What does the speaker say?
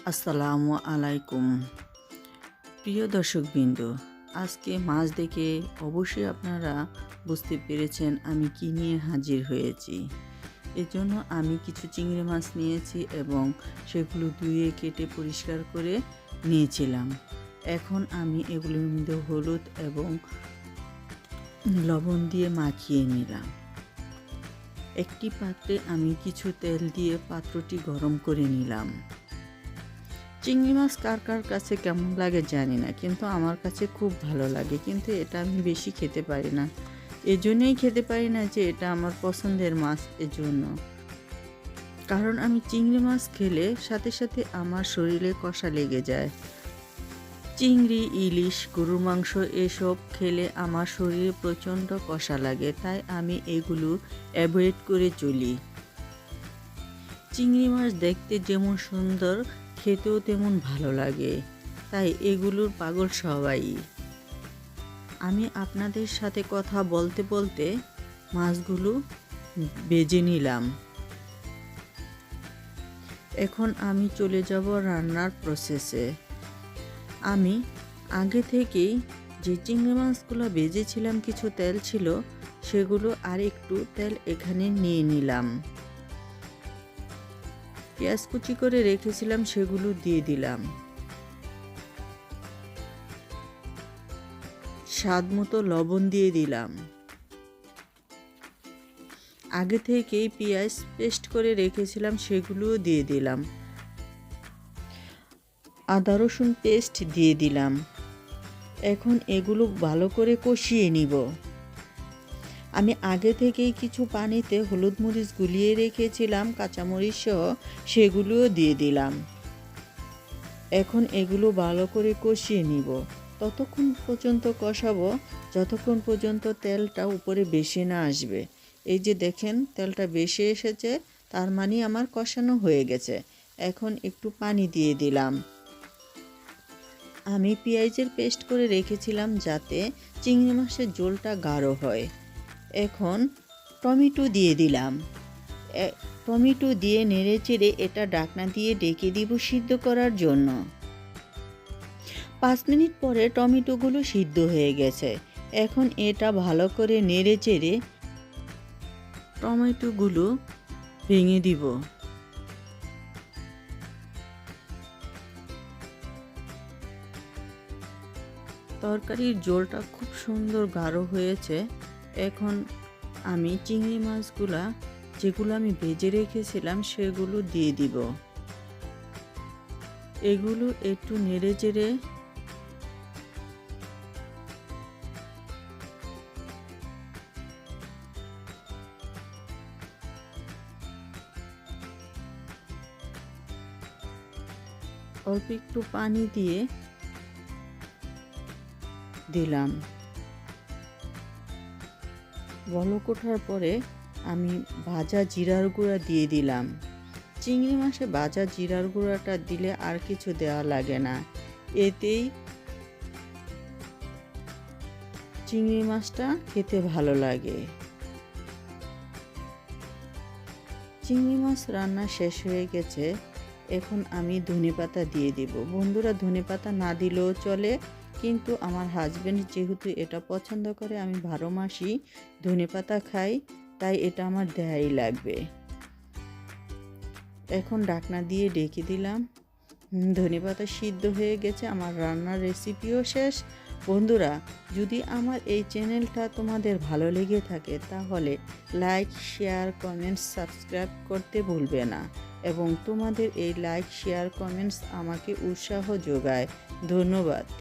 আসসালামু আলাইকুম। প্রিয় দর্শকবৃন্দ, আজকে মাছ দেখে অবশ্যই আপনারা বুঝতে পেরেছেন আমি কি নিয়ে হাজির হয়েছি। এজন্য আমি কিছু চিংড়ি মাছ নিয়েছি এবং সেগুলো ধুয়ে কেটে পরিষ্কার করে নিয়েছিলাম। এখন আমি এগুলোর মধ্যে হলুদ এবং লবণ দিয়ে মাখিয়ে নিলাম। একটি পাত্রে আমি কিছু তেল দিয়ে পাত্রটি গরম করে নিলাম। চিংড়ি মাছ কার কার কাছে কেমন লাগে জানি না, কিন্তু আমার কাছে খুব ভালো লাগে, কিন্তু এটা আমি বেশি খেতে পারি না। এজন্যই খেতে পারি না যে এটা আমার পছন্দের মাছ, এজন্য। কারণ আমি চিংড়ি মাছ খেলে সাথে সাথে আমার শরীরে কষা লেগে যায়। চিংড়ি, ইলিশ, গরুর মাংস এসব খেলে আমার শরীরে প্রচণ্ড কষা লাগে, তাই আমি এগুলো অ্যাভয়েড করে চলি। চিংড়ি মাছ দেখতে যেমন সুন্দর, খেতেও তেমন ভালো লাগে, তাই এগুলোর পাগল সবাই। আমি আপনাদের সাথে কথা বলতে বলতে মাছগুলো ভেজে নিলাম। এখন আমি চলে যাব রান্নার প্রসেসে। আমি আগে থেকেই যে চিংড়ি মাছগুলো ভেজেছিলাম, কিছু তেল ছিল, সেগুলো আর একটু তেল এখানে নিয়ে নিলাম। পেঁয়াজ কুচি করে রেখেছিলাম, সেগুলো দিয়ে দিলাম। স্বাদ মতো লবণ দিয়ে দিলাম। আগে থেকেই পেঁয়াজ পেস্ট করে রেখেছিলাম, সেগুলোও দিয়ে দিলাম। আদা রসুন পেস্ট দিয়ে দিলাম। এখন এগুলো ভালো করে কষিয়ে নিব। আমি আগে থেকেই কিছু পানিতে হলুদ মরিচ গুলিয়ে রেখেছিলাম, কাঁচামরিচ সহ, সেগুলোও দিয়ে দিলাম। এখন এগুলো ভালো করে কষিয়ে নিব। ততক্ষণ পর্যন্ত কষাবো যতক্ষণ পর্যন্ত তেলটা উপরে বেশি না আসবে। এই যে দেখেন, তেলটা বেশি এসেছে, তার মানে আমার কষানো হয়ে গেছে। এখন একটু পানি দিয়ে দিলাম। আমি পেঁয়াজের পেস্ট করে রেখেছিলাম যাতে চিংড়ি মাছের ঝোলটা গাঢ় হয়। এখন টমেটো দিয়ে দিলাম। টমেটো দিয়ে নেড়ে চেড়ে এটা ঢাকনা দিয়ে ঢেকে দিব সিদ্ধ করার জন্য। 5 মিনিট পরে টমেটোগুলো সিদ্ধ হয়ে গেছে। এখন এটা ভালো করে নেড়ে চেড়ে টমেটোগুলো ভেঙে দিব। তরকারির ঝোলটা খুব সুন্দর গাঢ় হয়েছে। এখন আমি চিংড়ি মাছগুলা যেগুলো আমি ভেজে রেখেছিলাম সেগুলো দিয়ে দিব। এগুলো একটু নেড়ে চেড়ে অল্প একটু পানি দিয়ে দিলাম। বলক ওঠার পরে আমি ভাজা জিরার গুঁড়া দিয়ে দিলাম। চিংড়ি মাছে ভাজা জিরার গুঁড়াটা দিলে আর কিছু দেওয়া লাগে না, এতেই চিংড়ি মাছটা খেতে ভালো লাগে। চিংড়ি মাছ রান্না শেষ হয়ে গেছে। এখন আমি ধনেপাতা দিয়ে দিব। বন্ধুরা, ধনেপাতা না দিলেও চলে, কিন্তু আমার হাজবেন্ড যেহেতু এটা পছন্দ করে, আমি 12 মাসই ধনেপাতা খাই, তাই এটা আমার দেয়াই লাগবে। এখন ঢাকনা দিয়ে ঢেকে দিলাম। ধনেপাতা সিদ্ধ হয়ে গেছে, আমার রান্নার রেসিপিও শেষ। বন্ধুরা, যদি আমার এই চ্যানেলটা তোমাদের ভালো লেগে থাকে তাহলে লাইক, শেয়ার, কমেন্টস, সাবস্ক্রাইব করতে ভুলবে না, এবং তোমাদের এই লাইক, শেয়ার, কমেন্টস আমাকে উৎসাহ যোগায়। ধন্যবাদ।